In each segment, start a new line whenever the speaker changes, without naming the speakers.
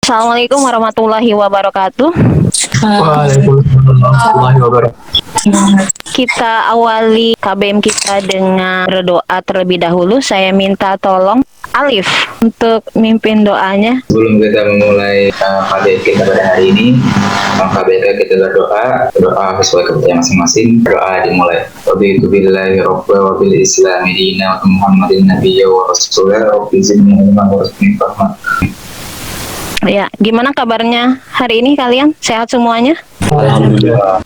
Assalamualaikum warahmatullahi wabarakatuh.
Waalaikumsalam warahmatullahi wabarakatuh.
Kita awali KBM kita dengan berdoa terlebih dahulu. Saya minta tolong Alif untuk mimpin doanya.
Sebelum kita memulai KBM kita pada hari ini, KBM kita berdoa sesuai kepercayaan masing-masing. Doa dimulai. Raditu billahi rabba wa bil islami dina wa Muhammadin nabiyya wa rasulah rabbi zidni ilma wa rzuqni fahma.
Ya, gimana kabarnya hari ini kalian? Sehat semuanya?
Alhamdulillah.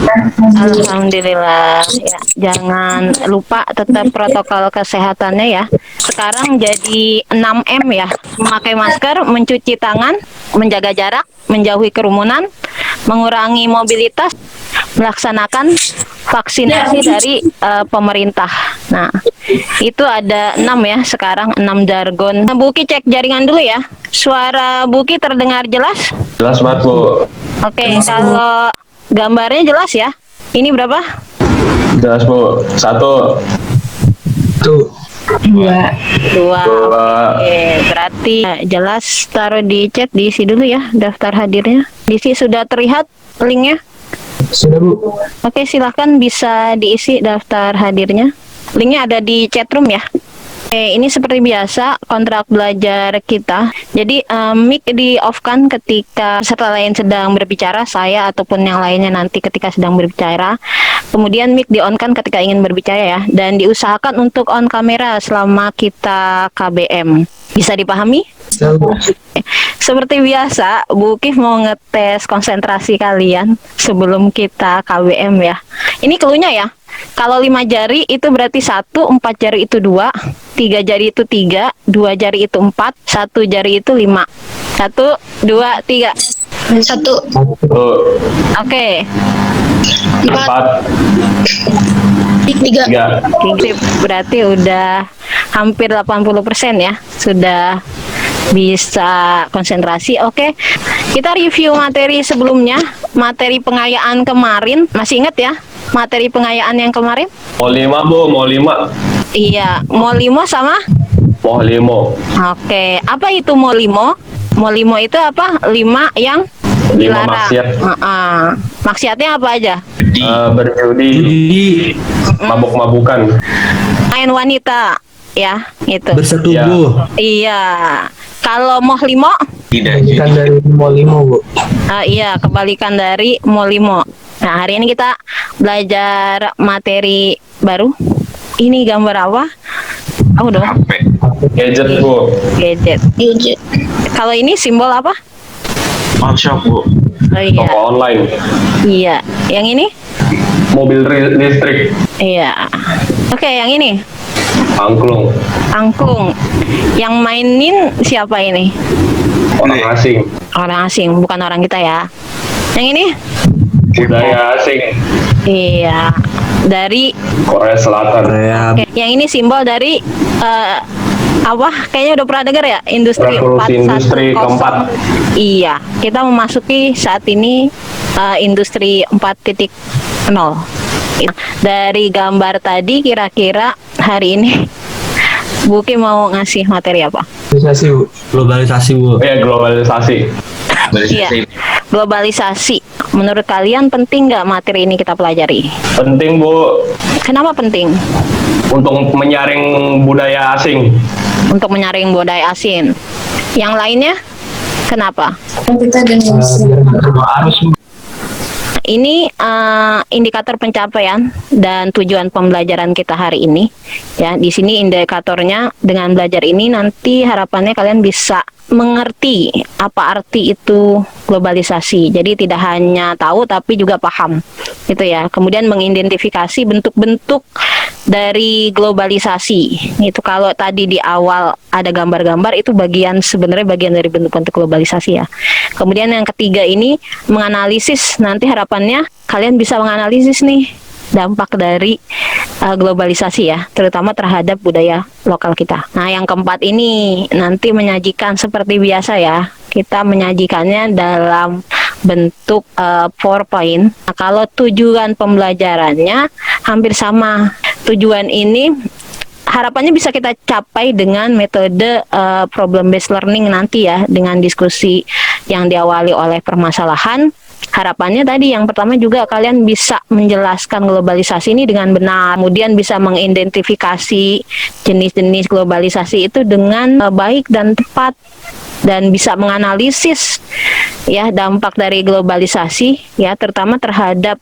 Alhamdulillah. Ya, jangan lupa tetap protokol kesehatannya ya. Sekarang jadi 6M ya. Memakai masker, mencuci tangan, menjaga jarak, menjauhi kerumunan, mengurangi mobilitas, melaksanakan vaksinasi dari pemerintah. Nah, itu ada 6 ya sekarang, 6 jargon. Buki cek jaringan dulu ya. Suara Buki terdengar jelas?
Jelas banget, Bu.
Oke, kalau gambarnya jelas ya. Ini berapa?
Jelas, Bu. 1.
Tuh.
2. Oke, berarti jelas. Taruh di chat, diisi dulu ya daftar hadirnya. Diisi sudah terlihat linknya?
Sudah, Bu.
Oke, silahkan bisa diisi daftar hadirnya. Linknya ada di chatroom ya. Oke, ini seperti biasa kontrak belajar kita. Jadi mic di off kan ketika peserta lain sedang berbicara, saya ataupun yang lainnya nanti ketika sedang berbicara. Kemudian mic di on kan ketika ingin berbicara ya. Dan diusahakan untuk on kamera selama kita KBM. Bisa dipahami? Seperti biasa, Bu Kif mau ngetes konsentrasi kalian sebelum kita KBM ya. Ini cluenya ya. Kalau 5 jari itu berarti 1, 4 jari itu 2, 3 jari itu 3, 2 jari itu 4, 1 jari itu 5. 1, 2, 3.
1.
Oke.
4.
3.
Berarti udah hampir 80% ya. Sudah bisa konsentrasi. Oke. Kita review materi sebelumnya. Materi pengayaan kemarin. Masih ingat ya? Materi pengayaan yang kemarin?
Mau 5, Bu. Mau 5.
Iya. Mau 5 sama?
Mau 5.
Oke. Apa itu mau 5? Mau 5 itu apa? 5 yang
5
dilarang.
maksiat.
Maksiatnya apa aja?
Berjudi. Mabuk-mabukan.
Main wanita. Ya, itu.
Bersetubuh.
Iya. Kalau mau 5?
Kebalikan dari mau 5, Bu.
Iya, kebalikan dari mau 5. Nah, hari ini kita belajar materi baru. Ini gambar apa? Apa dong?
Gadget, Bu.
Gadget. Kalau ini simbol apa?
Workshop, Bu.
Oh iya.
Toko online.
Iya. Yang ini?
Mobil listrik.
Iya. Oke, yang ini?
Angklung.
Angklung. Yang mainin siapa ini?
Orang asing.
Orang asing, bukan orang kita ya. Yang ini?
Budaya asing.
Iya. Dari
Korea Selatan.
Oke, yang ini simbol dari apa? Kayaknya udah pernah dengar ya, industri
Revolusi
4.0.
industri keempat.
Iya, kita memasuki saat ini industri 4.0. Dari gambar tadi kira-kira hari ini Buki mau ngasih materi apa?
Globalisasi, Bu.
Globalisasi, Bu.
Ya, globalisasi.
Iya, globalisasi. Menurut kalian penting nggak materi ini kita pelajari?
Penting, Bu.
Kenapa penting?
Untuk menyaring budaya asing.
Untuk menyaring budaya asing. Yang lainnya? Kenapa?
Kita dan
Biar nggak terbawa arus, Bu.
Ini indikator pencapaian dan tujuan pembelajaran kita hari ini. Ya, di sini indikatornya dengan belajar ini nanti harapannya kalian bisa mengerti apa arti itu globalisasi. Jadi tidak hanya tahu tapi juga paham. Gitu ya. Kemudian mengidentifikasi bentuk-bentuk dari globalisasi. Itu kalau tadi di awal ada gambar-gambar itu sebenarnya bagian dari bentuk-bentuk globalisasi ya. Kemudian yang ketiga ini menganalisis, nanti harapannya kalian bisa menganalisis nih dampak dari globalisasi ya, terutama terhadap budaya lokal kita. Nah, yang keempat ini nanti menyajikan seperti biasa ya. Kita menyajikannya dalam bentuk PowerPoint. Nah, kalau tujuan pembelajarannya hampir sama. Tujuan ini harapannya bisa kita capai dengan metode problem based learning nanti ya, dengan diskusi yang diawali oleh permasalahan. Harapannya tadi yang pertama juga kalian bisa menjelaskan globalisasi ini dengan benar, kemudian bisa mengidentifikasi jenis-jenis globalisasi itu dengan baik dan tepat, dan bisa menganalisis ya dampak dari globalisasi ya terutama terhadap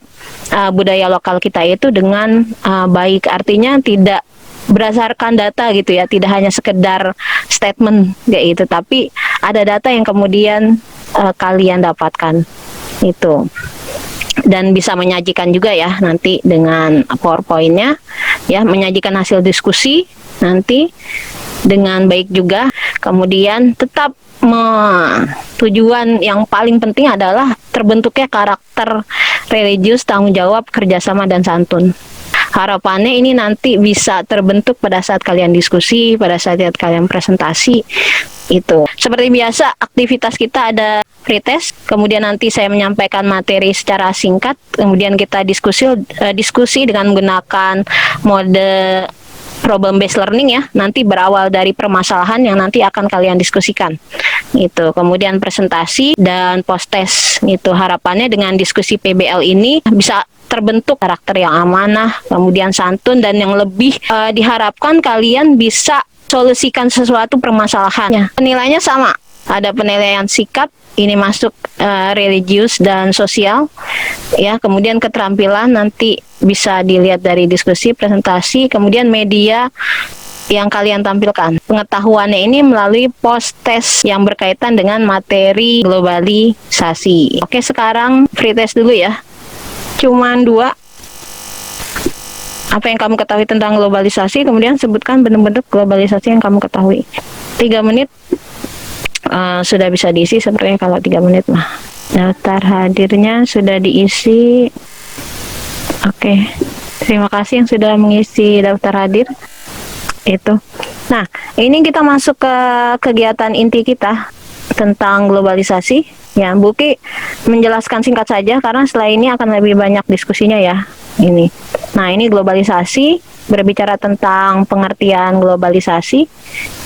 budaya lokal kita itu dengan baik. Artinya tidak berdasarkan data gitu ya, tidak hanya sekedar statement kayak gitu, tapi ada data yang kemudian kalian dapatkan itu, dan bisa menyajikan juga ya nanti dengan PowerPoint-nya ya, menyajikan hasil diskusi nanti dengan baik juga. Kemudian tetap tujuan yang paling penting adalah terbentuknya karakter religius, tanggung jawab, kerjasama, dan santun. Harapannya ini nanti bisa terbentuk pada saat kalian diskusi, pada saat kalian presentasi itu. Seperti biasa, aktivitas kita ada free test, kemudian nanti saya menyampaikan materi secara singkat, kemudian kita diskusi dengan menggunakan mode problem based learning ya, nanti berawal dari permasalahan yang nanti akan kalian diskusikan itu, kemudian presentasi dan post test itu. Harapannya dengan diskusi PBL ini bisa terbentuk karakter yang amanah, kemudian santun, dan yang lebih diharapkan kalian bisa solusikan sesuatu permasalahannya. Penilaiannya sama, ada penilaian sikap, ini masuk religius dan sosial ya, kemudian keterampilan nanti bisa dilihat dari diskusi, presentasi, kemudian media yang kalian tampilkan. Pengetahuannya ini melalui post test yang berkaitan dengan materi globalisasi. Oke, sekarang free test dulu ya. Cuman 2. Apa yang kamu ketahui tentang globalisasi, kemudian sebutkan bentuk-bentuk globalisasi yang kamu ketahui. 3 menit sudah bisa diisi sepertinya kalau 3 menit mah. Daftar hadirnya sudah diisi. Oke, terima kasih yang sudah mengisi daftar hadir itu. Nah, ini kita masuk ke kegiatan inti kita tentang globalisasi ya. Buki menjelaskan singkat saja karena setelah ini akan lebih banyak diskusinya ya ini. Nah, ini globalisasi, berbicara tentang pengertian globalisasi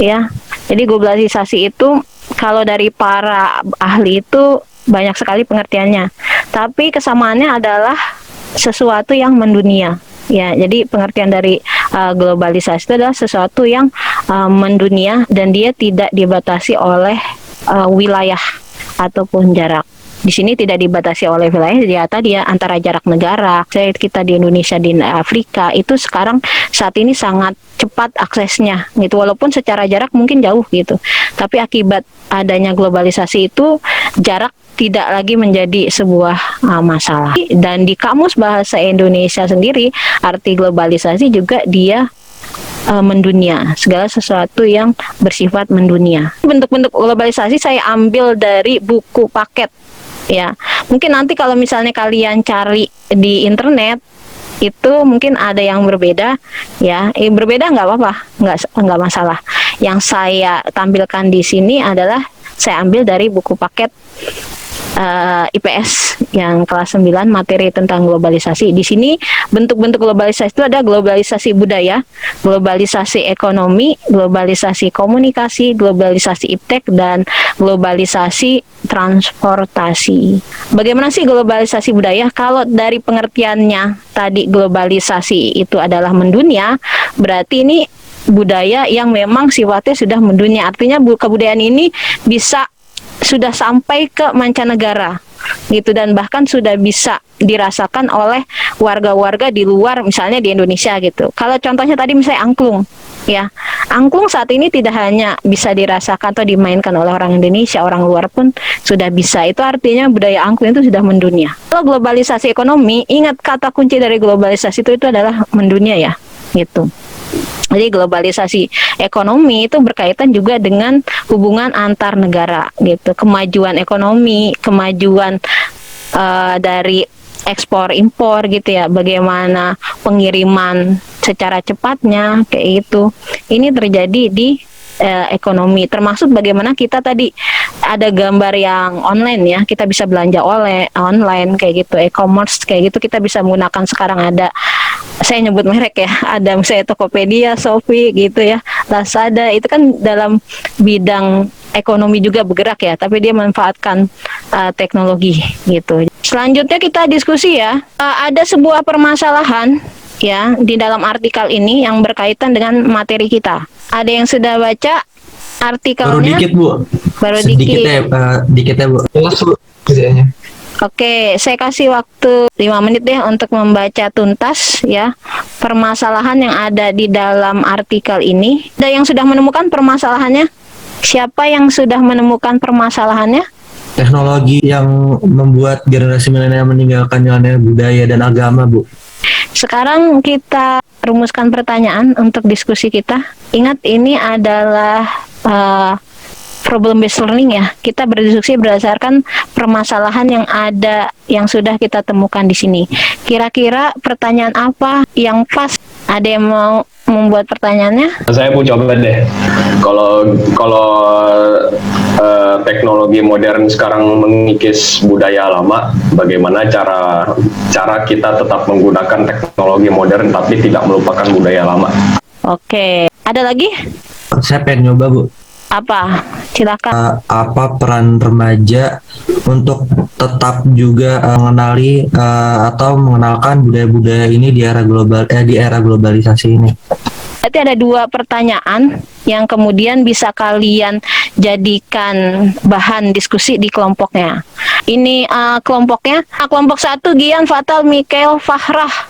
ya. Jadi globalisasi itu kalau dari para ahli itu banyak sekali pengertiannya, tapi kesamaannya adalah sesuatu yang mendunia ya. Jadi pengertian dari globalisasi itu adalah sesuatu yang mendunia, dan dia tidak dibatasi oleh wilayah ataupun jarak. Di sini tidak dibatasi oleh wilayah, dia antara jarak negara. Kita di Indonesia, di Afrika itu sekarang saat ini sangat cepat aksesnya gitu, walaupun secara jarak mungkin jauh gitu. Tapi akibat adanya globalisasi itu jarak tidak lagi menjadi sebuah masalah. Dan di Kamus Bahasa Indonesia sendiri, arti globalisasi juga dia mendunia, segala sesuatu yang bersifat mendunia. Bentuk-bentuk globalisasi saya ambil dari buku paket ya. Mungkin nanti kalau misalnya kalian cari di internet itu mungkin ada yang berbeda ya. Berbeda nggak apa-apa, nggak masalah. Yang saya tampilkan di sini adalah saya ambil dari buku paket IPS yang kelas 9 materi tentang globalisasi. Di sini bentuk-bentuk globalisasi itu ada globalisasi budaya, globalisasi ekonomi, globalisasi komunikasi, globalisasi iptek, dan globalisasi transportasi. Bagaimana sih globalisasi budaya? Kalau dari pengertiannya tadi globalisasi itu adalah mendunia, berarti ini budaya yang memang sifatnya sudah mendunia. Artinya kebudayaan ini bisa sudah sampai ke mancanegara gitu, dan bahkan sudah bisa dirasakan oleh warga-warga di luar, misalnya di Indonesia gitu. Kalau contohnya tadi misalnya angklung ya, angklung saat ini tidak hanya bisa dirasakan atau dimainkan oleh orang Indonesia, orang luar pun sudah bisa. Itu artinya budaya angklung itu sudah mendunia. Kalau globalisasi ekonomi, ingat kata kunci dari globalisasi itu adalah mendunia ya gitu. Jadi globalisasi ekonomi itu berkaitan juga dengan hubungan antar negara gitu, kemajuan ekonomi, kemajuan dari ekspor impor gitu ya, bagaimana pengiriman secara cepatnya kayak gitu. Ini terjadi di ekonomi, termasuk bagaimana kita tadi ada gambar yang online ya, kita bisa belanja online kayak gitu, e-commerce kayak gitu, kita bisa menggunakan sekarang ada, saya nyebut merek ya, ada misalnya Tokopedia, Shopee gitu ya, Lazada, itu kan dalam bidang ekonomi juga bergerak ya, tapi dia memanfaatkan teknologi gitu. Selanjutnya kita diskusi ya. Ada sebuah permasalahan ya di dalam artikel ini yang berkaitan dengan materi kita. Ada yang sudah baca artikelnya?
Baru dikit Bu.
Baru
Sedikit
dikit.
dikit ya Bu.
Jelas Bu kerjanya.
Oke, saya kasih waktu 5 menit deh untuk membaca tuntas ya permasalahan yang ada di dalam artikel ini. Ada yang sudah menemukan permasalahannya? Siapa yang sudah menemukan permasalahannya?
Teknologi yang membuat generasi milenial meninggalkan nilai budaya dan agama Bu.
Sekarang kita rumuskan pertanyaan untuk diskusi kita. Ingat ini adalah problem based learning ya. Kita berdiskusi berdasarkan permasalahan yang ada yang sudah kita temukan di sini. Kira-kira pertanyaan apa yang pas? Ada yang mau membuat pertanyaannya?
Saya mau coba deh. Kalau teknologi modern sekarang mengikis budaya lama, bagaimana cara kita tetap menggunakan teknologi modern tapi tidak melupakan budaya lama?
Oke, ada lagi?
Saya pengen nyoba Bu.
Apa? Silakan.
Apa peran remaja untuk tetap juga mengenali atau mengenalkan budaya-budaya ini di era globalisasi ini?
Berarti ada 2 pertanyaan yang kemudian bisa kalian jadikan bahan diskusi di kelompoknya. Ini kelompoknya. Kelompok 1 Gian, Fatal, Mikael, Fahrah.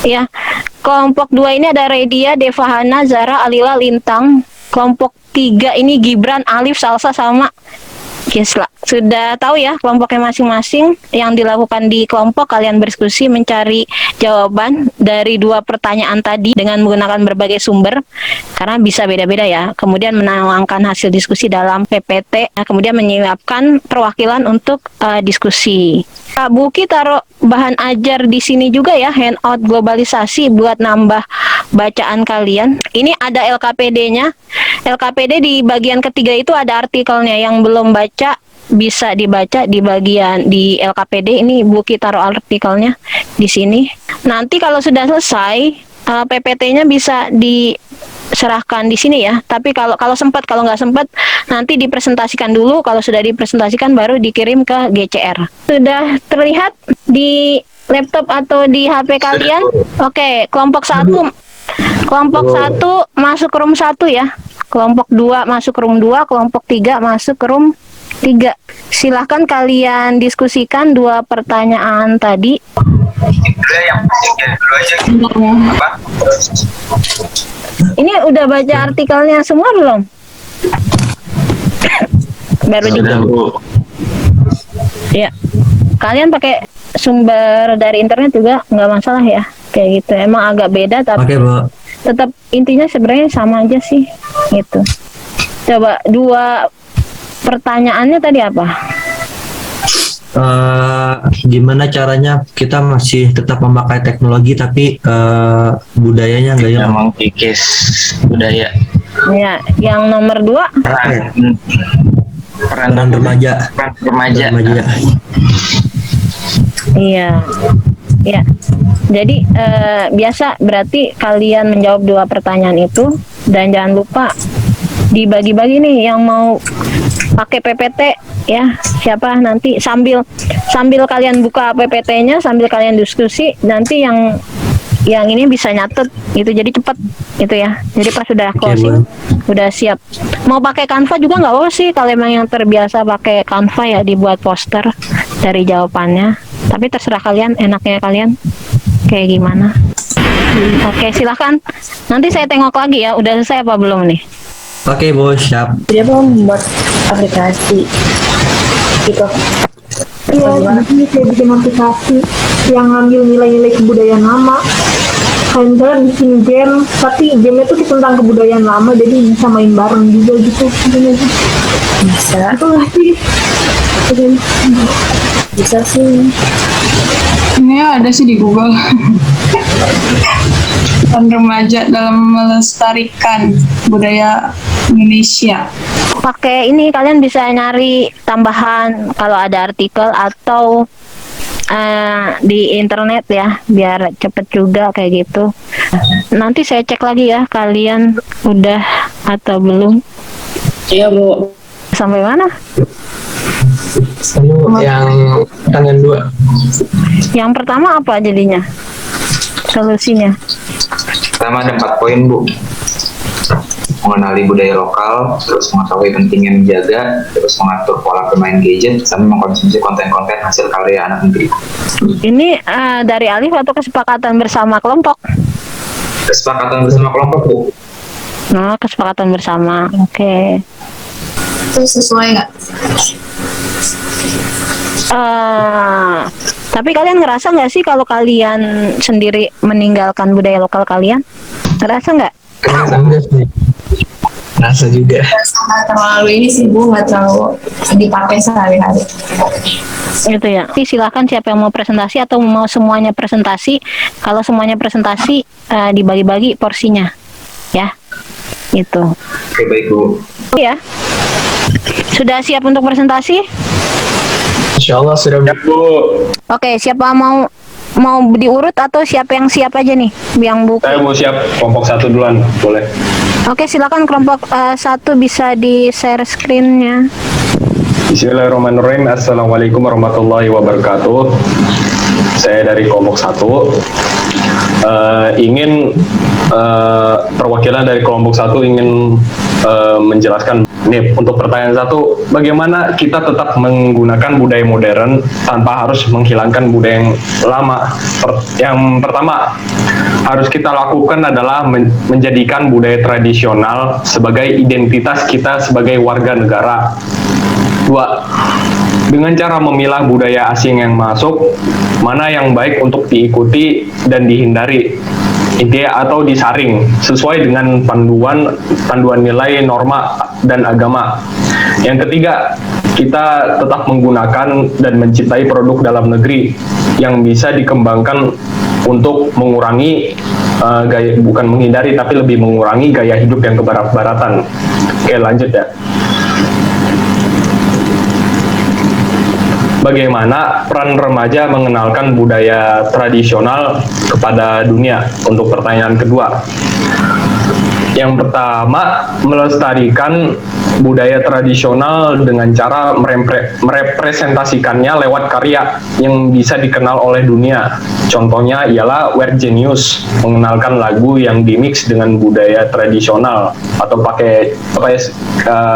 Ya. Kelompok 2 ini ada Redia, Devahana, Zara, Alila, Lintang. Kelompok 3 ini Gibran, Alif, Salsa, sama Gisla. Sudah tahu ya kelompoknya masing-masing. Yang dilakukan di kelompok, kalian berdiskusi mencari jawaban dari 2 pertanyaan tadi dengan menggunakan berbagai sumber, karena bisa beda-beda ya. Kemudian menuangkan hasil diskusi dalam PPT, kemudian menyiapkan perwakilan untuk diskusi. Kak Buki taruh bahan ajar di sini juga ya, handout globalisasi buat nambah bacaan kalian. Ini ada LKPD-nya. LKPD di bagian ketiga itu ada artikelnya. Yang belum baca bisa dibaca di bagian di LKPD. Ini Buki taruh artikelnya di sini. Nanti kalau sudah selesai PPT-nya bisa diserahkan di sini ya. Tapi kalau sempat, kalau nggak sempat nanti dipresentasikan dulu. Kalau sudah dipresentasikan baru dikirim ke GCR. Sudah terlihat di laptop atau di HP kalian? Oke, kelompok 1 masuk ke room 1 ya. Kelompok 2 masuk ke room 2, kelompok 3 masuk ke room 3. Silahkan kalian diskusikan 2 pertanyaan tadi. Ini udah baca artikelnya semua belum? Baru dikit. Ya. Kalian pakai sumber dari internet juga nggak masalah ya. Kayak gitu. Emang agak beda tapi
Oke, Bu.
tetap intinya sebenarnya sama aja sih. Gitu. Coba 2 pertanyaannya tadi apa?
Gimana caranya kita masih tetap memakai teknologi tapi budayanya nggak hilang?
Memang kikis budaya.
Ya, yang nomor 2
Peran remaja.
Remaja.
iya. Ya. Jadi biasa berarti kalian menjawab 2 pertanyaan itu, dan jangan lupa dibagi-bagi nih yang mau pakai PPT ya. Siapa nanti sambil kalian buka PPT-nya, sambil kalian diskusi, nanti yang ini bisa nyatet gitu, jadi cepet gitu ya. Jadi pas sudah closing udah siap. Mau pakai Canva juga nggak apa sih, kalau emang yang terbiasa pakai Canva ya dibuat poster dari jawabannya. Tapi terserah kalian, enaknya kalian kayak gimana. Oke, silahkan. Nanti saya tengok lagi ya, udah selesai apa belum nih?
Oke, Bu, siap.
Dia mau membuat aplikasi gitu.
Iya, jadi saya bikin aplikasi yang ngambil nilai-nilai kebudayaan lama. Kayak misalnya bikin game, tapi game itu tentang kebudayaan lama, jadi bisa main bareng juga gitu.
Bisa,
Itu nggak sih?
bisa sih.
Ini ada sih di Google. Peran remaja dalam melestarikan budaya Indonesia.
Pakai ini kalian bisa nyari tambahan kalau ada artikel atau di internet ya, biar cepet juga kayak gitu. Nanti saya cek lagi ya kalian udah atau belum.
Iya, Bu.
Sampai mana?
Yang pertanyaan 2.
Yang pertama apa jadinya? Solusinya?
Pertama ada 4 poin, Bu. Mengenali budaya lokal, terus mengetahui pentingnya menjaga, terus mengatur pola bermain gadget, sama mengkonsumsi konten-konten hasil karya anak negeri.
Ini dari Alif atau kesepakatan bersama kelompok?
Kesepakatan bersama kelompok, Bu.
Nah, kesepakatan bersama. Oke.
Itu sesuai nggak?
Tapi kalian ngerasa nggak sih kalau kalian sendiri meninggalkan budaya lokal kalian? Ngerasa nggak?
Rasa juga.
Nggak terlalu ini sih Bu, nggak terlalu dipakai sehari-hari.
Gitu ya. Tapi silakan siapa yang mau presentasi atau mau semuanya presentasi. Kalau semuanya presentasi, dibagi-bagi porsinya, ya. Itu.
Oke, baik, Bu.
Ya. Sudah siap untuk presentasi?
Insya Allah sudah.
Bu.
Oke, siapa mau diurut atau siapa yang siap aja nih? Yang buku.
Saya mau siap kelompok 1 duluan, boleh.
Oke, silakan kelompok 1 bisa di-share screen-nya.
Bismillahirrahmanirrahim. Assalamualaikum warahmatullahi wabarakatuh. Saya dari kelompok 1. Ingin perwakilan dari kelompok 1 ingin menjelaskan nih untuk pertanyaan 1, bagaimana kita tetap menggunakan budaya modern tanpa harus menghilangkan budaya yang lama. Yang pertama harus kita lakukan adalah menjadikan budaya tradisional sebagai identitas kita sebagai warga negara. 2, dengan cara memilah budaya asing yang masuk, mana yang baik untuk diikuti dan dihindari, intinya atau disaring sesuai dengan panduan nilai, norma, dan agama. Yang ketiga, kita tetap menggunakan dan mencintai produk dalam negeri yang bisa dikembangkan untuk mengurangi bukan menghindari tapi lebih mengurangi gaya hidup yang kebarat-baratan. Oke, lanjut ya. Bagaimana peran remaja mengenalkan budaya tradisional kepada dunia? Untuk pertanyaan kedua. Yang pertama, melestarikan budaya tradisional dengan cara merepresentasikannya lewat karya yang bisa dikenal oleh dunia. Contohnya ialah Weird Genius, mengenalkan lagu yang dimix dengan budaya tradisional atau pakai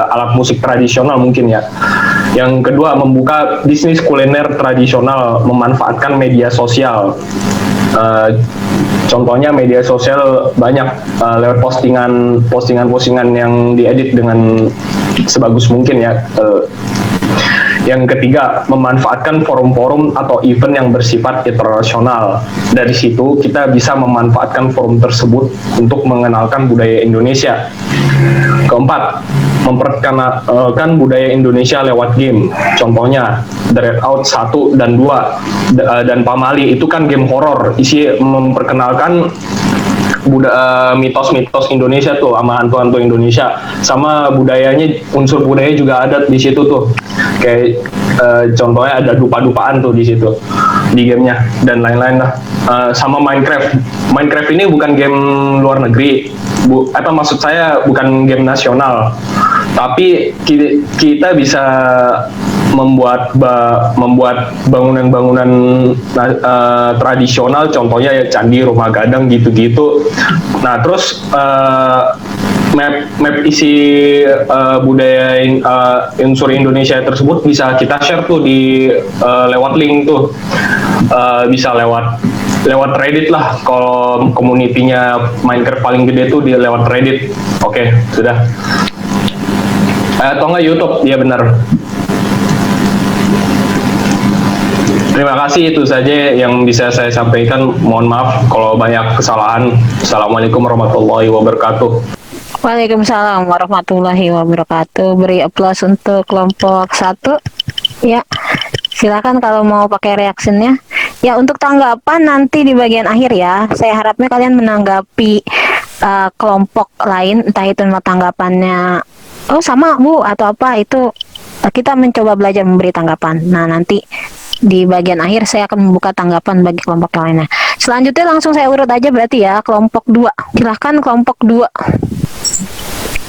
alat musik tradisional mungkin ya. Yang kedua, membuka bisnis kuliner tradisional, memanfaatkan media sosial. Contohnya media sosial banyak lewat postingan yang diedit dengan sebagus mungkin ya. Yang ketiga, memanfaatkan forum-forum atau event yang bersifat internasional. Dari situ kita bisa memanfaatkan forum tersebut untuk mengenalkan budaya Indonesia. Keempat, memperkenalkan budaya Indonesia lewat game. Contohnya Dreadout 1 dan 2 dan Pamali, itu kan game horor, isi memperkenalkan mitos-mitos Indonesia tuh sama hantu-hantu Indonesia, sama budayanya, unsur budaya juga ada di situ tuh, kayak contohnya ada dupa-dupaan tuh di situ di gamenya dan lain-lain lah. Sama Minecraft ini bukan game luar negeri, maksud saya bukan game nasional, tapi kita bisa membuat bangunan-bangunan tradisional, contohnya ya candi, rumah gadang gitu-gitu. Nah, terus map isi budaya unsur Indonesia tersebut bisa kita share tuh di lewat link tuh, bisa lewat Reddit lah. Kalau komunitinya Minecraft paling gede tuh di lewat Reddit. Oke, sudah. Atau nggak YouTube, ya benar. Terima kasih, itu saja yang bisa saya sampaikan. Mohon maaf kalau banyak kesalahan. Assalamualaikum warahmatullahi wabarakatuh.
Waalaikumsalam warahmatullahi wabarakatuh. Beri aplaus untuk kelompok 1. Ya, silakan kalau mau pakai reaksinya. Ya, untuk tanggapan nanti di bagian akhir ya. Saya harapnya kalian menanggapi kelompok lain, entah itu tanggapannya oh sama Bu atau apa, itu kita mencoba belajar memberi tanggapan. Nah, nanti di bagian akhir saya akan membuka tanggapan bagi kelompok lainnya. Selanjutnya langsung saya urut aja berarti ya, kelompok 2. Silahkan kelompok 2.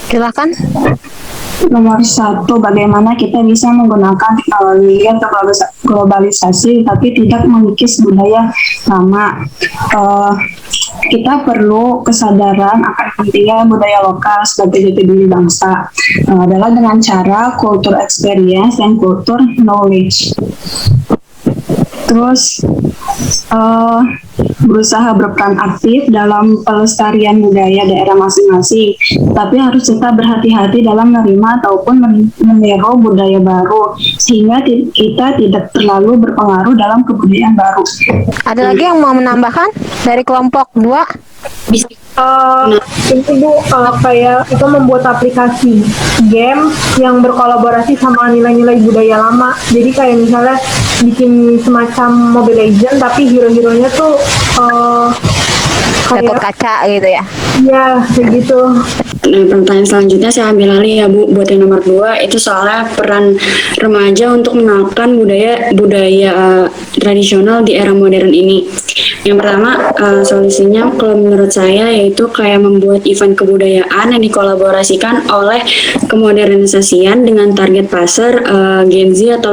Silahkan.
Nomor satu, bagaimana kita bisa menggunakan teknologi untuk globalisasi tapi tidak mengikis budaya lama. Kita perlu kesadaran akan pentingnya budaya lokal sebagai jati diri bangsa adalah dengan cara culture experience dan culture knowledge. Terus berusaha berperan aktif dalam pelestarian budaya daerah masing-masing, tapi harus tetap berhati-hati dalam menerima ataupun meniru budaya baru sehingga kita tidak terlalu berpengaruh dalam kebudayaan baru.
Ada lagi yang mau menambahkan dari kelompok 2?
Itu Bu, kayak kita membuat aplikasi game yang berkolaborasi sama nilai-nilai budaya lama. Jadi kayak misalnya bikin semacam Mobile Legends tapi hero-heronya tuh
Gatot kaca gitu ya?
Iya, kayak gitu.
Nah, pertanyaan selanjutnya saya ambil alih ya Bu, buat yang nomor 2 itu soalnya peran remaja untuk mengenalkan budaya tradisional di era modern ini. Yang pertama, solusinya kalau menurut saya yaitu kayak membuat event kebudayaan yang dikolaborasikan oleh kemodernisasian dengan target pasar Gen Z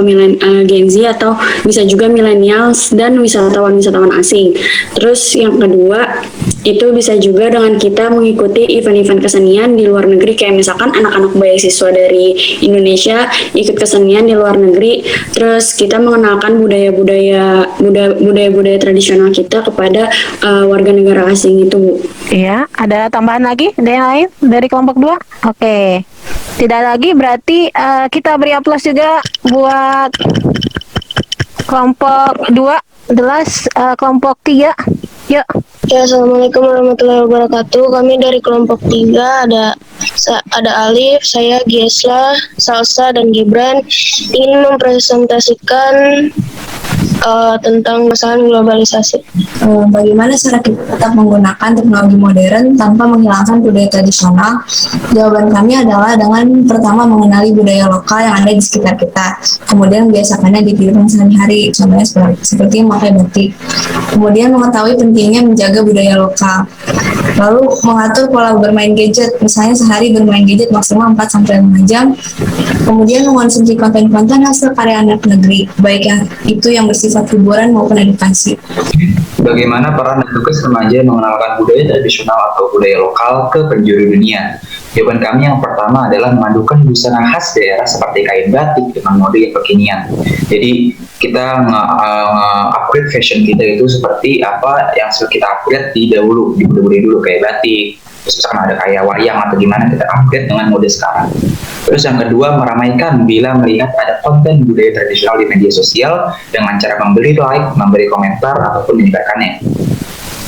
atau bisa juga millennials dan wisatawan asing. Terus yang kedua, itu bisa juga dengan kita mengikuti event-event kesenian di luar negeri, kayak misalkan anak-anak beasiswa dari Indonesia ikut kesenian di luar negeri, terus kita mengenalkan budaya-budaya tradisional kita kepada warga negara asing itu.
Iya, ada tambahan lagi? Ada yang lain dari kelompok 2? Oke. Tidak lagi, berarti kita beri aplaus juga buat kelompok 2, jelas kelompok 3. Yuk.
Ya, Assalamualaikum warahmatullahi wabarakatuh. Kami dari kelompok 3 ada Alif, saya Giesla, Salsa, dan Gibran ingin mempresentasikan tentang masalah globalisasi.
Bagaimana cara kita tetap menggunakan teknologi modern tanpa menghilangkan budaya tradisional? Jawaban kami adalah dengan pertama mengenali budaya lokal yang ada di sekitar kita, kemudian membiasakannya di kehidupan sehari-hari, contohnya seperti memakai batik. Kemudian mengetahui pentingnya menjaga budaya lokal. Lalu mengatur pola bermain gadget, misalnya sehari bermain gadget maksimal 4-5 jam. Kemudian mengonsumsi konten-konten hasil karya anak negeri, baik yang itu yang bersifat hiburan maupun edukasi.
Bagaimana peran dan tugas remaja mengenalkan budaya tradisional atau budaya lokal ke penjuru dunia? Jawaban kami yang pertama adalah memadukan busana khas daerah seperti kain batik dengan mode yang kekinian. Jadi kita upgrade fashion kita itu seperti apa yang sudah kita upgrade di budaya dulu kayak batik. Terus misalkan ada kayak wayang atau gimana, kita upgrade dengan mode sekarang. Terus yang kedua, meramaikan bila melihat ada konten budaya tradisional di media sosial dengan cara memberi like, memberi komentar, ataupun menyebarkannya.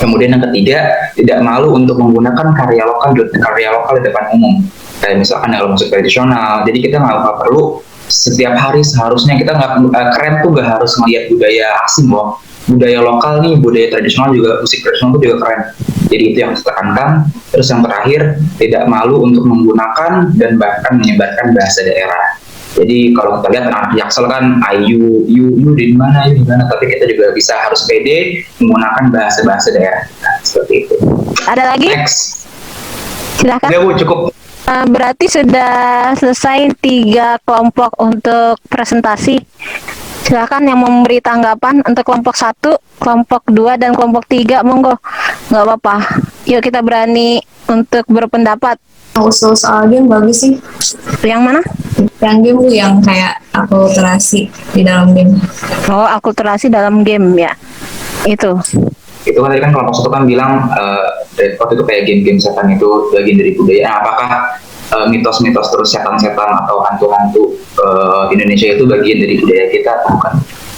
Kemudian yang ketiga, tidak malu untuk menggunakan karya lokal di depan umum. Kayak misalkan dalam musik tradisional, jadi kita nggak perlu setiap hari seharusnya kita keren tuh nggak harus melihat budaya asing loh. Budaya lokal nih, budaya tradisional juga, musik tradisional itu juga keren. Jadi itu yang kita tekankan. Terus yang terakhir, tidak malu untuk menggunakan dan bahkan menyebarkan bahasa daerah. Jadi kalau kita lihat anak Jaksel kan ayu di mana, tapi kita juga bisa harus pede menggunakan bahasa daerah. Nah, seperti itu.
Ada lagi?
Next.
Silakan.
Ya Bu, cukup.
Berarti sudah selesai 3 kelompok untuk presentasi. Silakan yang memberi tanggapan untuk kelompok 1, kelompok 2, dan kelompok 3, monggo. Nggak apa-apa. Yuk kita berani untuk berpendapat.
Usul soal game bagus sih.
Yang mana?
Yang game Bu, yang kayak akulturasi di dalam game.
Oh, akulturasi dalam game ya. Itu
kan tadi kan kelompok 1 kan bilang waktu itu kayak game-game setan itu bagian dari budaya. Nah, apakah mitos-mitos terus setan-setan atau hantu-hantu Indonesia itu bagian dari budaya kita atau bukan?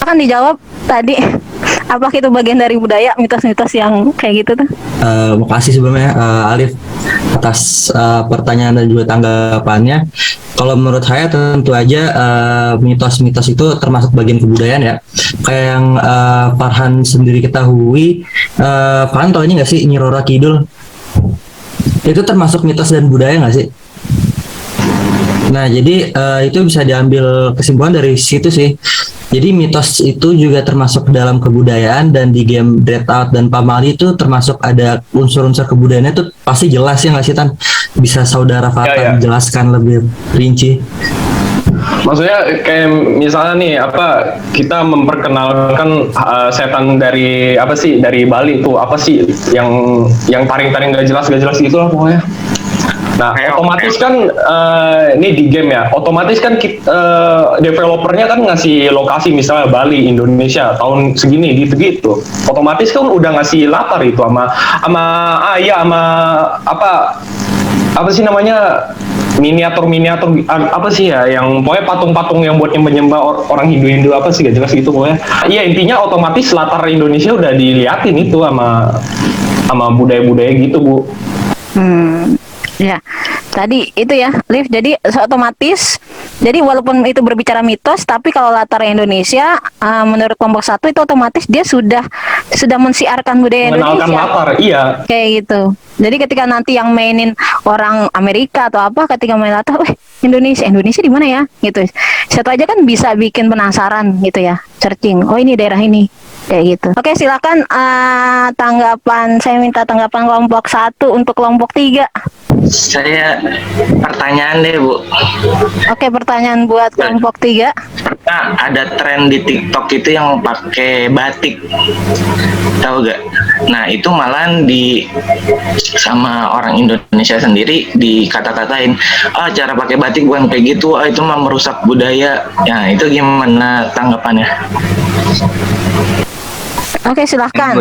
akan dijawab tadi. Apakah itu bagian dari budaya, mitos-mitos yang kayak gitu tuh?
Makasih sebelumnya Alif atas pertanyaan dan juga tanggapannya. Kalau menurut saya tentu aja mitos-mitos itu termasuk bagian kebudayaan ya. Kayak yang Farhan sendiri ketahui, Farhan tahu ini nggak sih Nyi Roro Kidul? Itu termasuk mitos dan budaya nggak sih? Nah jadi itu bisa diambil kesimpulan dari situ sih. Jadi mitos itu juga termasuk dalam kebudayaan, dan di game Dreadout dan Pamali itu termasuk ada unsur-unsur kebudayaannya itu pasti jelas ya nggak sih Tan? Bisa saudara Fatan jelaskan lebih rinci?
Maksudnya kayak misalnya nih kita memperkenalkan setan dari dari Bali itu apa sih yang taring-taring gak jelas gitu lah pokoknya. Nah, otomatis kan ini di game ya, otomatis kan developernya kan ngasih lokasi misalnya Bali, Indonesia, tahun segini gitu-gitu. Otomatis kan udah ngasih latar itu sama apa sih namanya, miniatur apa sih ya, yang pokoknya patung-patung yang buat nyembah orang Hindu apa sih, gak jelas gitu pokoknya. Iya, intinya otomatis latar Indonesia udah diliatin itu sama budaya-budaya gitu, Bu.
Ya, tadi itu ya, Liv. Jadi otomatis, jadi walaupun itu berbicara mitos, tapi kalau latar Indonesia, menurut kelompok 1 itu otomatis dia sudah mensiarkan budaya
Mengenalkan
Indonesia.
latar, iya.
Kayak gitu. Jadi ketika nanti yang mainin orang Amerika atau apa, ketika main latar, Indonesia di mana ya? Gitu. Satu aja kan bisa bikin penasaran gitu ya, searching. Oh, ini daerah ini. Kayak gitu. Oke, silakan tanggapan. Saya minta tanggapan kelompok 1 untuk kelompok 3.
Saya pertanyaan deh, Bu.
Oke, pertanyaan buat kelompok 3.
Nah, ada tren di TikTok itu yang pakai batik. Tahu gak? Nah, itu malahan sama orang Indonesia sendiri dikata-katain, cara pakai batik bukan kayak gitu, itu mah merusak budaya. Ya, itu gimana tanggapannya?
Oke, silahkan.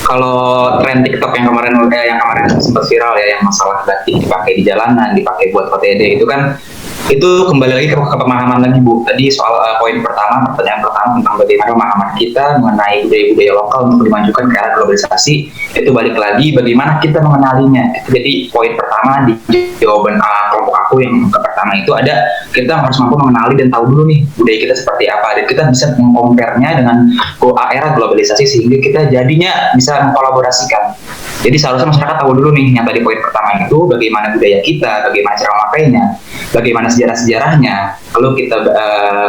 Kalau tren TikTok yang kemarin sempat viral ya, yang masalah batik dipakai di jalanan, dipakai buat OTD, itu kembali lagi ke pemahaman lagi, Bu. Tadi soal pertanyaan pertama tentang bagaimana pemahaman kita mengenai budaya-budaya lokal untuk dimajukan ke arah globalisasi, itu balik lagi bagaimana kita mengenalinya. Jadi poin pertama di jawaban kelompok aku yang pertama itu ada, kita harus mampu mengenali dan tahu dulu nih budaya kita seperti apa, dan kita bisa mengkomparnya dengan era globalisasi sehingga kita jadinya bisa mengkolaborasikan. Jadi seharusnya masyarakat tahu dulu nih, yang tadi poin pertama itu bagaimana budaya kita, bagaimana cara memakainya, bagaimana sejarah-sejarahnya, lalu kita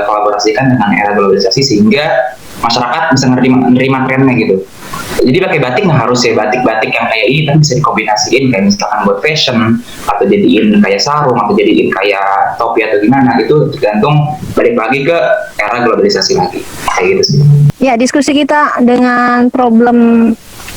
kolaborasikan dengan era globalisasi sehingga masyarakat bisa menerima trennya gitu. Jadi pakai batik nggak harus ya batik-batik yang kayak ini, tapi bisa dikombinasiin kayak misalkan buat fashion, atau jadiin kayak sarung, atau jadiin kayak topi atau gimana, itu tergantung, balik lagi ke era globalisasi lagi, kayak gitu sih.
Ya, diskusi kita dengan problem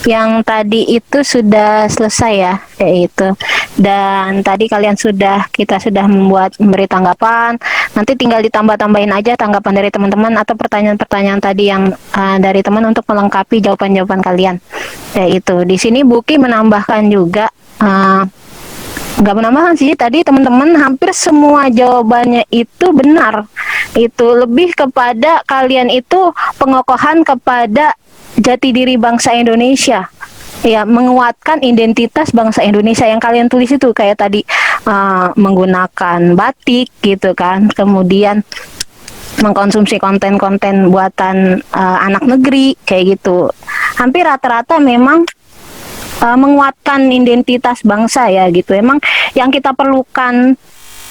yang tadi itu sudah selesai ya, kayak itu. Dan tadi kita sudah memberi tanggapan. Nanti tinggal ditambah-tambahin aja tanggapan dari teman-teman atau pertanyaan-pertanyaan tadi yang dari teman untuk melengkapi jawaban-jawaban kalian. Kayak itu. Di sini Buki menambahkan juga, nggak menambahkan sih, tadi teman-teman hampir semua jawabannya itu benar. Itu lebih kepada kalian itu pengokohan kepada jati diri bangsa Indonesia, ya, menguatkan identitas bangsa Indonesia yang kalian tulis itu, kayak tadi menggunakan batik gitu kan, kemudian mengkonsumsi konten-konten buatan anak negeri kayak gitu. Hampir rata-rata memang menguatkan identitas bangsa ya gitu. Emang yang kita perlukan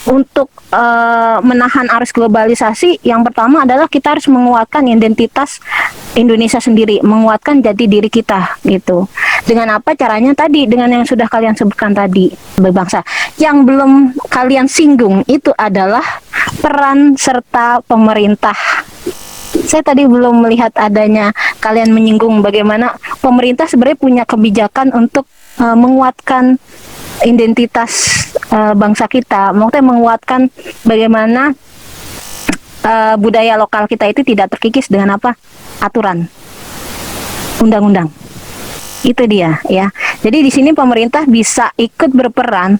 untuk menahan arus globalisasi, yang pertama adalah kita harus menguatkan identitas Indonesia sendiri, menguatkan jati diri kita gitu. Dengan apa caranya? Tadi dengan yang sudah kalian sebutkan tadi, berbangsa. Yang belum kalian singgung itu adalah peran serta pemerintah. Saya tadi belum melihat adanya kalian menyinggung bagaimana pemerintah sebenarnya punya kebijakan untuk menguatkan identitas bangsa kita, maksudnya menguatkan bagaimana budaya lokal kita itu tidak terkikis dengan apa? Aturan, undang-undang. Itu dia ya. Jadi di sini pemerintah bisa ikut berperan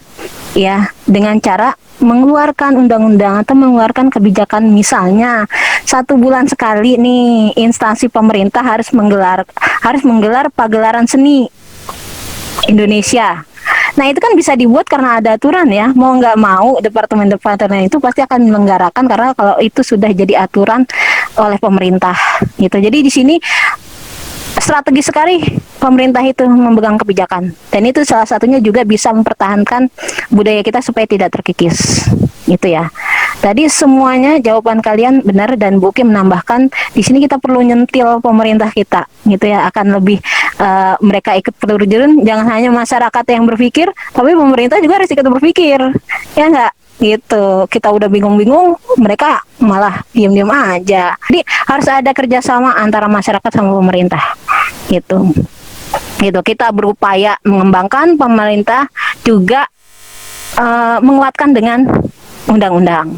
ya dengan cara mengeluarkan undang-undang atau mengeluarkan kebijakan. Misalnya 1 bulan sekali nih instansi pemerintah harus menggelar pagelaran seni Indonesia. Nah, itu kan bisa dibuat karena ada aturan ya. Mau nggak mau departemen-departemen itu pasti akan menyelenggarakan karena kalau itu sudah jadi aturan oleh pemerintah gitu. Jadi di sini strategi sekali pemerintah itu memegang kebijakan, dan itu salah satunya juga bisa mempertahankan budaya kita supaya tidak terkikis gitu ya. Tadi semuanya jawaban kalian benar, dan Bu Kim menambahkan di sini kita perlu nyentil pemerintah kita, gitu ya, akan lebih mereka ikut terjun. Jangan hanya masyarakat yang berpikir, tapi pemerintah juga harus ikut berpikir, ya nggak? Gitu. Kita udah bingung-bingung, mereka malah diam-diam aja. Jadi harus ada kerjasama antara masyarakat sama pemerintah, gitu. Gitu. Kita berupaya mengembangkan, pemerintah juga menguatkan dengan undang-undang.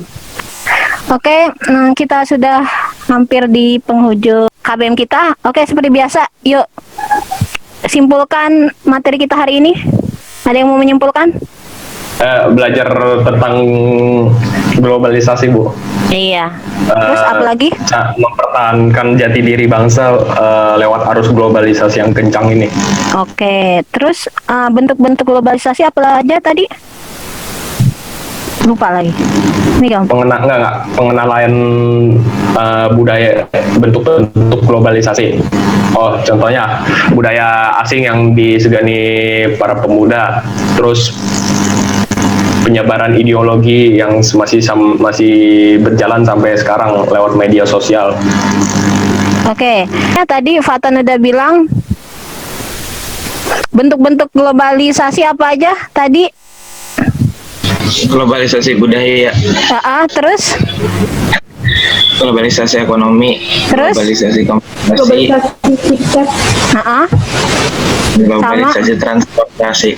Oke, kita sudah hampir di penghujung KBM kita. Oke, seperti biasa, yuk simpulkan materi kita hari ini. Ada yang mau menyimpulkan?
Belajar tentang globalisasi, Bu.
Iya. Terus apa lagi?
Mempertahankan jati diri bangsa lewat arus globalisasi yang kencang ini.
Oke. Terus bentuk-bentuk globalisasi apa aja tadi? Lupa lagi. Ini gampang.
Pengenalan budaya, bentuk-bentuk globalisasi. Oh, contohnya budaya asing yang disegani para pemuda. Terus penyebaran ideologi yang masih berjalan sampai sekarang lewat media sosial.
Oke. Nah, tadi Fatan udah bilang bentuk-bentuk globalisasi apa aja tadi?
Globalisasi budaya.
Terus?
Globalisasi ekonomi.
Terus?
Globalisasi komunikasi. Globalisasi transportasi.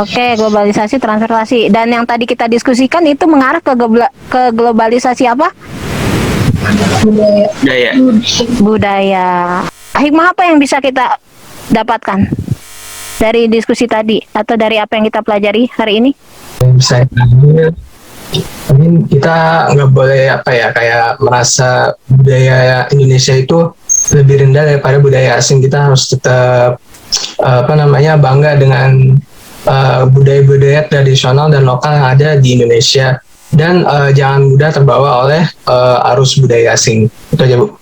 Oke, globalisasi transportasi. Dan yang tadi kita diskusikan itu mengarah ke globalisasi apa? Budaya. Hikmah apa yang bisa kita dapatkan dari diskusi tadi atau dari apa yang kita pelajari hari ini?
Bisa kita nggak boleh kayak merasa budaya Indonesia itu lebih rendah daripada budaya asing. Kita harus tetap bangga dengan budaya-budaya tradisional dan lokal yang ada di Indonesia, dan jangan mudah terbawa oleh arus budaya asing. Itu aja, Bu.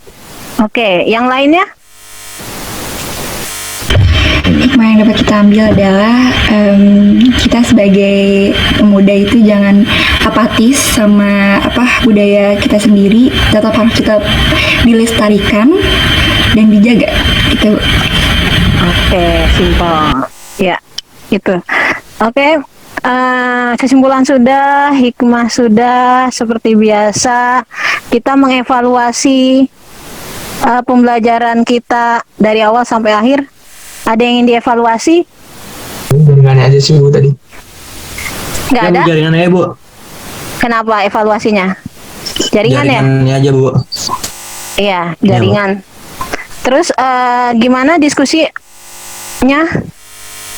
Oke, yang lainnya?
Hikmah yang dapat kita ambil adalah kita sebagai pemuda itu jangan apatis sama budaya kita sendiri, tetap harus kita dilestarikan dan dijaga gitu.
Oke, simpel. Ya, itu. Oke, kesimpulan sudah, hikmah sudah. Seperti biasa, kita mengevaluasi pembelajaran kita dari awal sampai akhir. Ada yang ingin dievaluasi?
Jaringannya aja sih, Bu, tadi.
Nggak ada?
Jaringannya, Bu.
Kenapa evaluasinya? Jaringan ya?
Jaringannya aja, Bu.
Iya, jaringan. Terus gimana diskusinya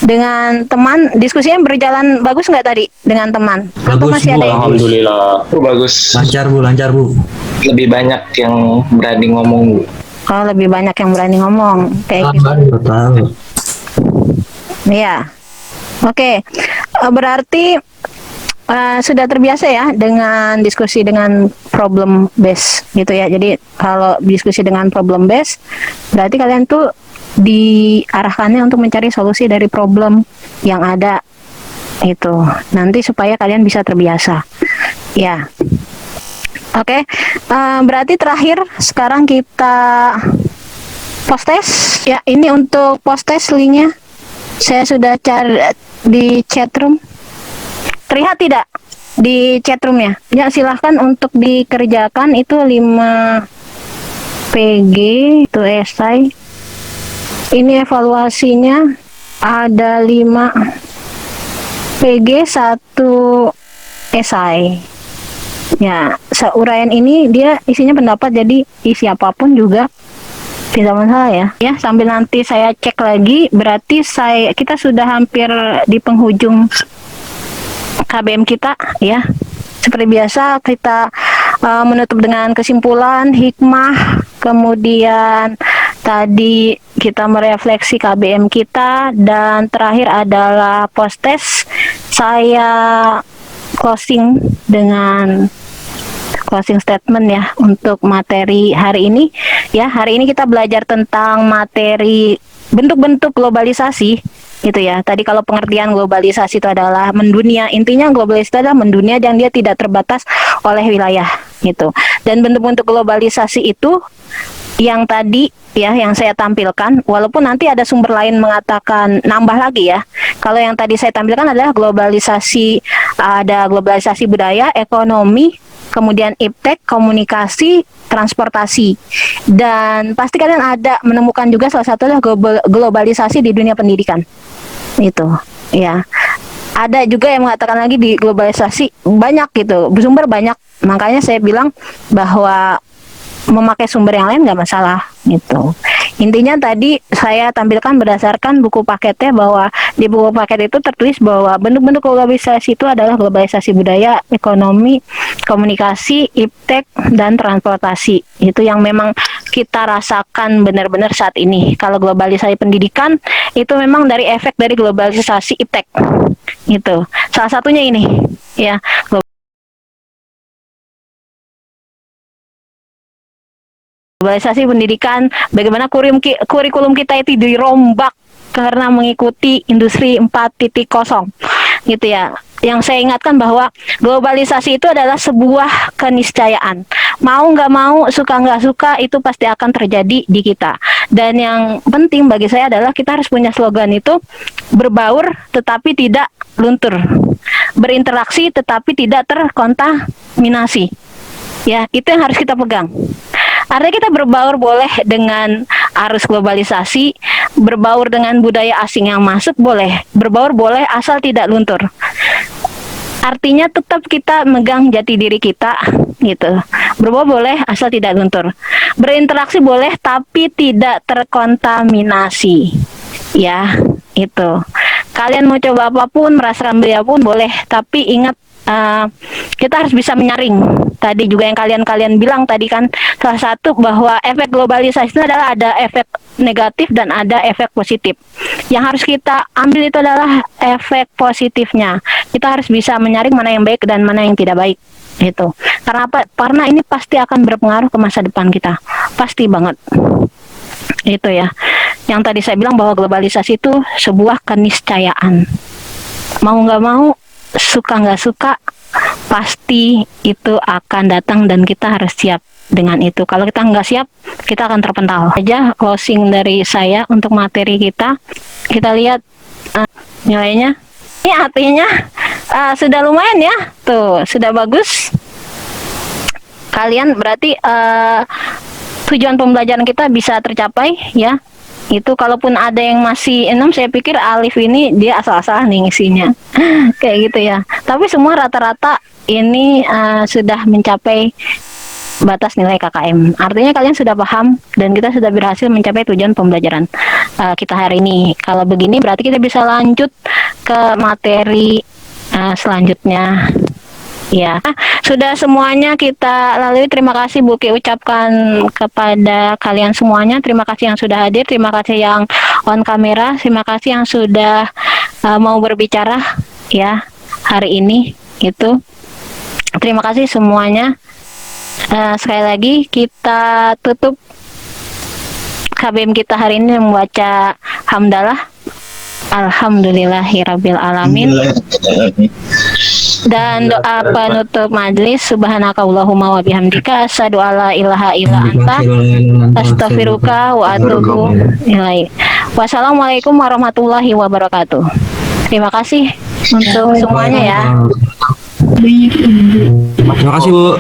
dengan teman? Diskusinya berjalan bagus nggak tadi dengan teman? Atau
Bagus,
masih
Bu.
ada yang
Alhamdulillah.
Bagus.
Lancar, Bu.
Lebih banyak yang berani ngomong, Bu.
Oh, lebih banyak yang berani ngomong kayak gitu.
Tahu.
Iya. Oke. Berarti sudah terbiasa ya dengan diskusi dengan problem base gitu ya. Jadi kalau diskusi dengan problem base, berarti kalian tuh diarahkannya untuk mencari solusi dari problem yang ada itu. Nanti supaya kalian bisa terbiasa. Ya. Oke, berarti terakhir sekarang kita post test. Ya, ini untuk post test linknya. Saya sudah cari di chatroom. Terlihat tidak di chatroomnya? Ya, silahkan untuk dikerjakan. Itu 5 PG, itu esai. Ini evaluasinya ada 5 PG, 1 esai. Ya, seuraian ini dia isinya pendapat, jadi isi apapun juga tidak masalah ya. Ya, sambil nanti saya cek lagi, berarti kita sudah hampir di penghujung KBM kita ya. Seperti biasa kita menutup dengan kesimpulan, hikmah, kemudian tadi kita merefleksi KBM kita, dan terakhir adalah post test. Saya closing dengan closing statement ya untuk materi hari ini. Ya, hari ini kita belajar tentang materi bentuk-bentuk globalisasi Gitu ya. Tadi kalau pengertian globalisasi itu adalah mendunia, intinya globalisasi itu adalah mendunia dan dia tidak terbatas oleh wilayah gitu. Dan bentuk-bentuk globalisasi itu yang tadi ya yang saya tampilkan, walaupun nanti ada sumber lain mengatakan nambah lagi ya. Kalau yang tadi saya tampilkan adalah globalisasi, ada globalisasi budaya, ekonomi, kemudian iptek, komunikasi, transportasi. Dan pasti kalian ada menemukan juga salah satu adalah globalisasi di dunia pendidikan. Itu, ya. Ada juga yang mengatakan lagi di globalisasi banyak gitu, bersumber banyak. Makanya saya bilang bahwa memakai sumber yang lain nggak masalah gitu. Intinya tadi saya tampilkan berdasarkan buku paketnya, bahwa di buku paket itu tertulis bahwa bentuk-bentuk globalisasi itu adalah globalisasi budaya, ekonomi, komunikasi, iptek, dan transportasi. Itu yang memang kita rasakan benar-benar saat ini. Kalau globalisasi pendidikan itu memang dari efek dari globalisasi iptek. Gitu. Salah satunya ini ya. Globalisasi pendidikan, bagaimana kurikulum kita itu dirombak karena mengikuti industri 4.0 gitu ya. Yang saya ingatkan bahwa globalisasi itu adalah sebuah keniscayaan. Mau nggak mau, suka nggak suka, itu pasti akan terjadi di kita. Dan yang penting bagi saya adalah kita harus punya slogan itu, berbaur tetapi tidak luntur, berinteraksi tetapi tidak terkontaminasi. Ya, itu yang harus kita pegang. Artinya kita berbaur boleh dengan arus globalisasi, berbaur dengan budaya asing yang masuk boleh, berbaur boleh asal tidak luntur. Artinya tetap kita megang jati diri kita gitu. Berbaur boleh asal tidak luntur. Berinteraksi boleh tapi tidak terkontaminasi. Ya, itu. Kalian mau coba apapun, merasakan budaya pun boleh, tapi ingat kita harus bisa menyaring. Tadi juga yang kalian bilang tadi kan, salah satu bahwa efek globalisasi itu adalah ada efek negatif dan ada efek positif. Yang harus kita ambil itu adalah efek positifnya. Kita harus bisa menyaring mana yang baik dan mana yang tidak baik. Gitu. Karena apa? Karena ini pasti akan berpengaruh ke masa depan kita. Pasti banget. Itu ya. Yang tadi saya bilang bahwa globalisasi itu sebuah keniscayaan. Mau nggak mau, suka nggak suka, pasti itu akan datang dan kita harus siap dengan itu. Kalau kita nggak siap, kita akan terpental. Aja closing dari saya untuk materi kita. Kita lihat nilainya. Ini artinya sudah lumayan ya, tuh sudah bagus. Kalian berarti tujuan pembelajaran kita bisa tercapai ya. Itu kalaupun ada yang masih 6, saya pikir Alif ini dia asal-asalan nih ngisinya. Kayak gitu ya. Tapi semua rata-rata ini sudah mencapai batas nilai KKM. Artinya kalian sudah paham dan kita sudah berhasil mencapai tujuan pembelajaran kita hari ini. Kalau begini berarti kita bisa lanjut ke materi selanjutnya. Ya, sudah semuanya kita lalui. Terima kasih Bu Ki ucapkan kepada kalian semuanya. Terima kasih yang sudah hadir, terima kasih yang on kamera, terima kasih yang sudah mau berbicara ya hari ini. Itu terima kasih semuanya. Sekali lagi kita tutup KBM kita hari ini membaca hamdalah. Alhamdulillahirabbil alamin. Dan doa penutup majelis, subhanakallahumma wa bihamdika asyhadu alla ilaha illa anta astaghfiruka wa atubu ilaik. Wassalamualaikum warahmatullahi wabarakatuh. Terima kasih untuk semuanya ya.
Terima kasih Bu.